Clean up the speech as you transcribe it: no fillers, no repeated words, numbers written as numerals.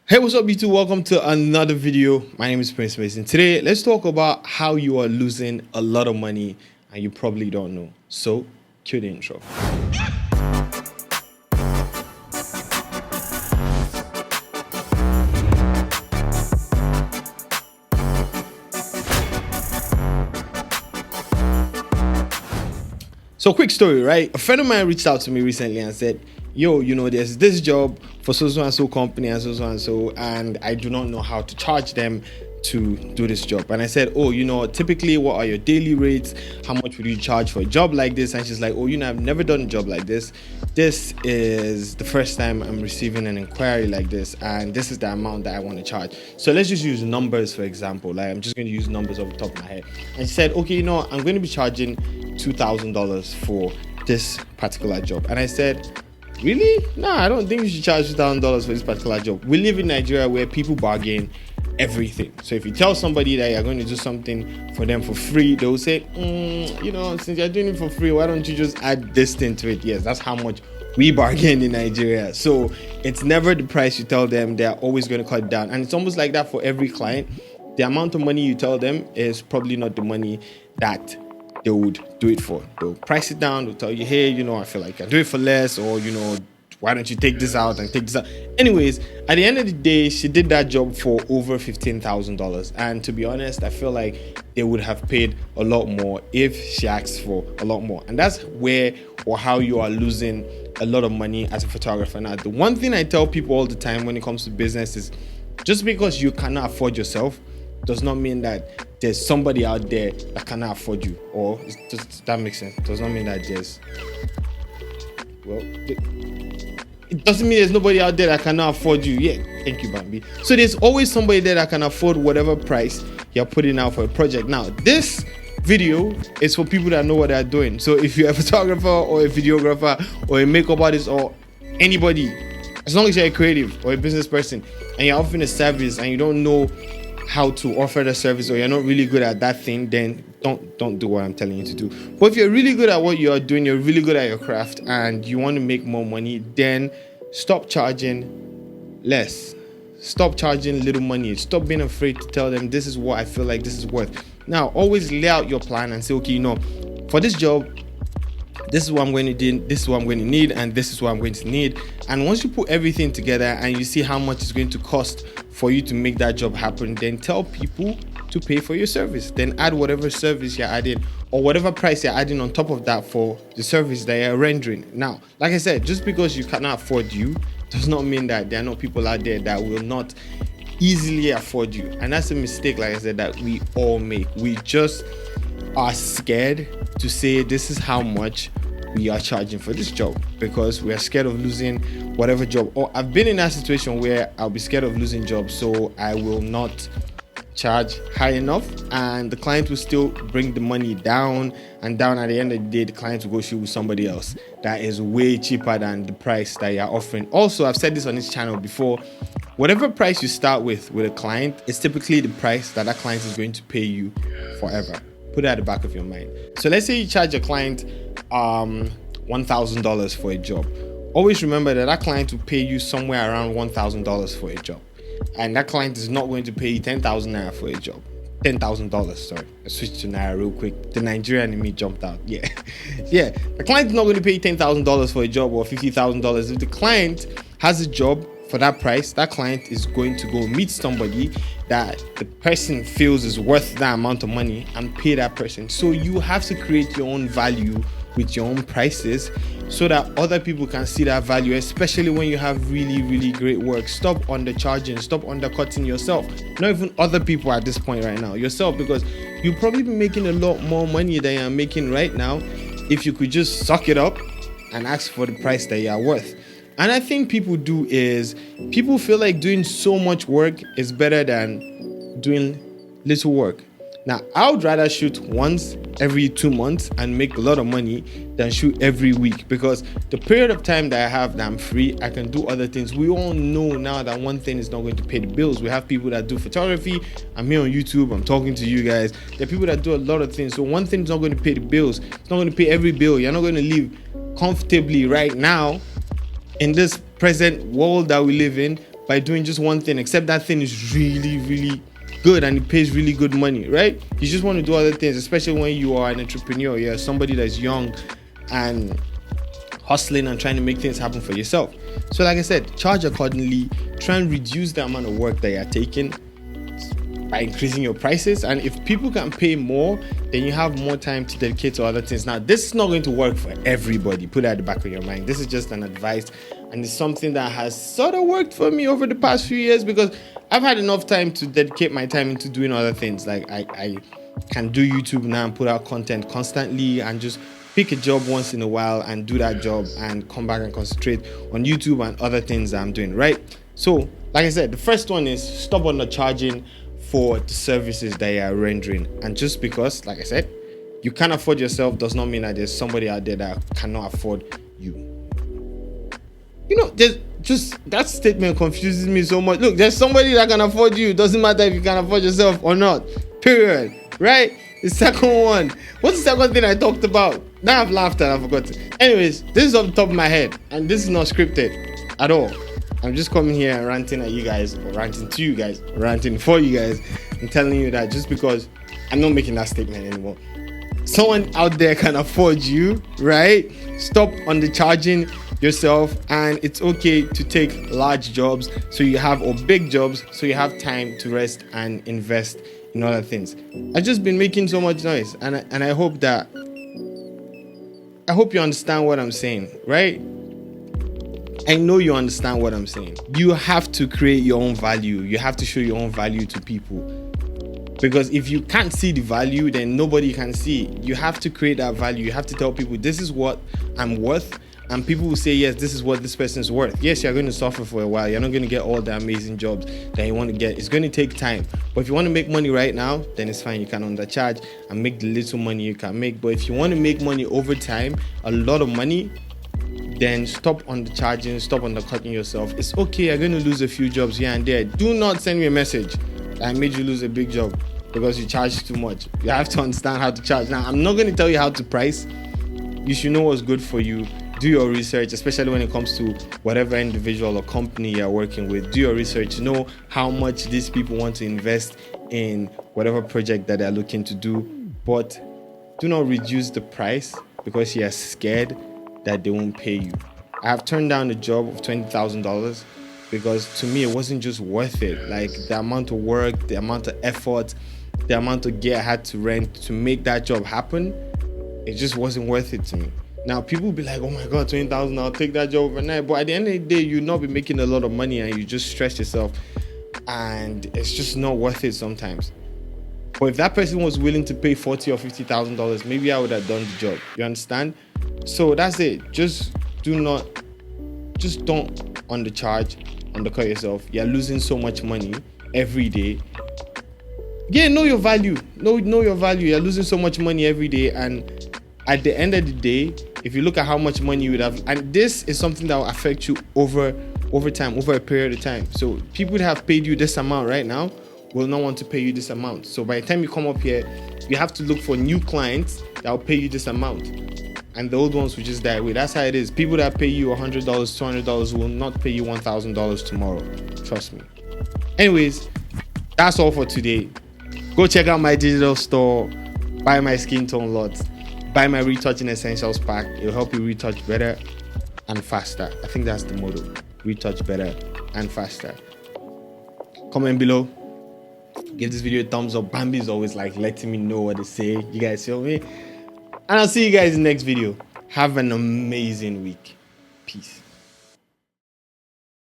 Hey, what's up, YouTube? Welcome to another video. My name is Prince Mason. Today, let's talk about how you are losing a lot of money and you probably don't know. So, cue the intro. So, quick story, right? A friend of mine reached out to me recently and said, yo, there's this job for so and so company and so, and I do not know how to charge them to do this job. And I said, typically, what are your daily rates? How much would you charge for a job like this? And she's like, I've never done a job like this. This is the first time I'm receiving an inquiry like this, and this is the amount that I want to charge. So let's just use numbers, for example. Like, I'm just going to use numbers off the top of my head. And she said, okay, I'm going to be charging $2,000 for this particular job. And I said, really? No, I don't think you should charge $2,000 for this particular job. We live in Nigeria where people bargain everything. So if you tell somebody that you're going to do something for them for free, they'll say, since you're doing it for free, why don't you just add this thing to it? Yes, that's how much we bargain in Nigeria. So it's never the price you tell them. They're always going to cut it down. And it's almost like that for every client. The amount of money you tell them is probably not the money that they would do it for. They'll price it down. They'll tell you, hey, I feel like I do it for less, or why don't you take this out and take this out? Anyways, at the end of the day, she did that job for over $15,000. And to be honest, I feel like they would have paid a lot more if she asked for a lot more. And that's where or how you are losing a lot of money as a photographer. Now, the one thing I tell people all the time when it comes to business is just because you cannot afford yourself does not mean that there's somebody out there that cannot afford you. Or does that make sense? Does not mean that it doesn't mean there's nobody out there that cannot afford you. Yeah, thank you, Bambi. So there's always somebody there that can afford whatever price you're putting out for a project. Now, this video is for people that know what they're doing. So if you're a photographer or a videographer or a makeup artist or anybody, as long as you're a creative or a business person and you're offering a service and you don't know how to offer the service, or you're not really good at that thing, then don't do what I'm telling you to do. But if you're really good at what you're doing, you're really good at your craft, and you want to make more money, then stop charging less. Stop charging little money. Stop being afraid to tell them this is what I feel like this is worth. Now, always lay out your plan and say, okay, for this job, this is what I'm going to do, this is what I'm going to need, and this is what I'm going to need. And once you put everything together and you see how much it's going to cost for you to make that job happen, then tell people to pay for your service. Then add whatever service you're adding or whatever price you're adding on top of that for the service that you're rendering. Now, like I said, just because you cannot afford you does not mean that there are not people out there that will not easily afford you. And that's a mistake, like I said, that we all make. We just are scared to say this is how much we are charging for this job because we are scared of losing whatever job. Or I've been in that situation where I'll be scared of losing jobs, so I will not charge high enough, and the client will still bring the money down. At the end of the day, the client will go shoot with somebody else that is way cheaper than the price that you're offering. Also, I've said this on this channel before, whatever price you start with a client is typically the price that client is going to pay you forever. Put it at the back of your mind. So let's say you charge a client $1,000 for a job. Always remember that client will pay you somewhere around $1,000 for a job. And that client is not going to pay you 10,000 naira for a job. $10,000, sorry. I switched to naira real quick. The Nigerian in me jumped out. Yeah. The client is not going to pay you $10,000 for a job or $50,000. If the client has a job for that price, that client is going to go meet somebody that the person feels is worth that amount of money and pay that person. So you have to create your own value with your own prices so that other people can see that value, especially when you have really, really great work. Stop undercharging, stop undercutting yourself. Not even other people at this point right now, yourself, because you'll probably be making a lot more money than you're making right now if you could just suck it up and ask for the price that you're worth. And I think people people feel like doing so much work is better than doing little work. Now, I would rather shoot once every 2 months and make a lot of money than shoot every week, because the period of time that I have that I'm free, I can do other things. We all know now that one thing is not going to pay the bills. We have people that do photography. I'm here on YouTube. I'm talking to you guys. There are people that do a lot of things. So one thing is not going to pay the bills. It's not going to pay every bill. You're not going to live comfortably right now in this present world that we live in by doing just one thing, except that thing is really, really good and it pays really good money, right? You just want to do other things, especially when you are an entrepreneur. You're somebody that's young and hustling and trying to make things happen for yourself. So like I said, charge accordingly. Try and reduce the amount of work that you're taking by increasing your prices. And if people can pay more, then you have more time to dedicate to other things. Now, this is not going to work for everybody. Put that at the back of your mind. This is just an advice, and it's something that has sort of worked for me over the past few years, because I've had enough time to dedicate my time into doing other things. Like I can do YouTube now and put out content constantly, and just pick a job once in a while and do that job and come back and concentrate on YouTube and other things that I'm doing, right? So, like I said, the first one is stop undercharging for the services that you are rendering. And just because, like I said, you can't afford yourself does not mean that there's somebody out there that cannot afford you. You know, there's just that statement confuses me so much. Look, there's somebody that can afford you. It doesn't matter if you can afford yourself or not. Period. Right? The second one. What's the second thing I talked about? Now I've laughed and I forgot it. Anyways, this is off the top of my head, and this is not scripted at all. I'm just coming here and ranting at you guys, or ranting to you guys, or ranting for you guys, and telling you that just because I'm not making that statement anymore. Someone out there can afford you, right? Stop undercharging yourself, and it's okay to take large jobs or big jobs so you have time to rest and invest in other things. I've just been making so much noise, and I hope you understand what I'm saying, right? I know you understand what I'm saying. You have to create your own value. You have to show your own value to people. Because if you can't see the value, then nobody can see. You have to create that value. You have to tell people, this is what I'm worth. And people will say, yes, this is what this person is worth. Yes, you're going to suffer for a while. You're not going to get all the amazing jobs that you want to get. It's going to take time. But if you want to make money right now, then it's fine. You can undercharge and make the little money you can make. But if you want to make money over time, a lot of money, then stop undercharging, stop undercutting yourself. It's okay, you're going to lose a few jobs here and there. Do not send me a message that I made you lose a big job because you charge too much. You have to understand how to charge. Now, I'm not going to tell you how to price. You should know what's good for you. Do your research, especially when it comes to whatever individual or company you're working with. Do your research. Know how much these people want to invest in whatever project that they're looking to do. But do not reduce the price because you're scared that they won't pay you. I have turned down a job of $20,000 because to me it wasn't just worth it. Like the amount of work, the amount of effort, the amount of gear I had to rent to make that job happen, it just wasn't worth it to me. Now people will be like, oh my God, 20,000, I'll take that job overnight. But at the end of the day, you'll not be making a lot of money and you just stress yourself, and it's just not worth it sometimes. But if that person was willing to pay $40,000 or $50,000, maybe I would have done the job. You understand? So that's it. Just don't undercut yourself. You're losing so much money every day. Yeah, know your value. Know your value. You're losing so much money every day, and at the end of the day, if you look at how much money you would have, and this is something that will affect you over time, over a period of time. So people would have paid you this amount right now will not want to pay you this amount. So by the time you come up here, you have to look for new clients that will pay you this amount, and the old ones will just die away. That's how it is. People that pay you $100, $200 will not pay you $1,000 tomorrow. Trust me. Anyways, that's all for today. Go check out my digital store, buy my skin tone lot, buy my retouching essentials pack. It'll help you retouch better and faster. I think that's the motto. Retouch better and faster. Comment below. Give this video a thumbs up. Bambi is always like letting me know what to say. You guys feel me? And I'll see you guys in the next video. Have an amazing week. Peace.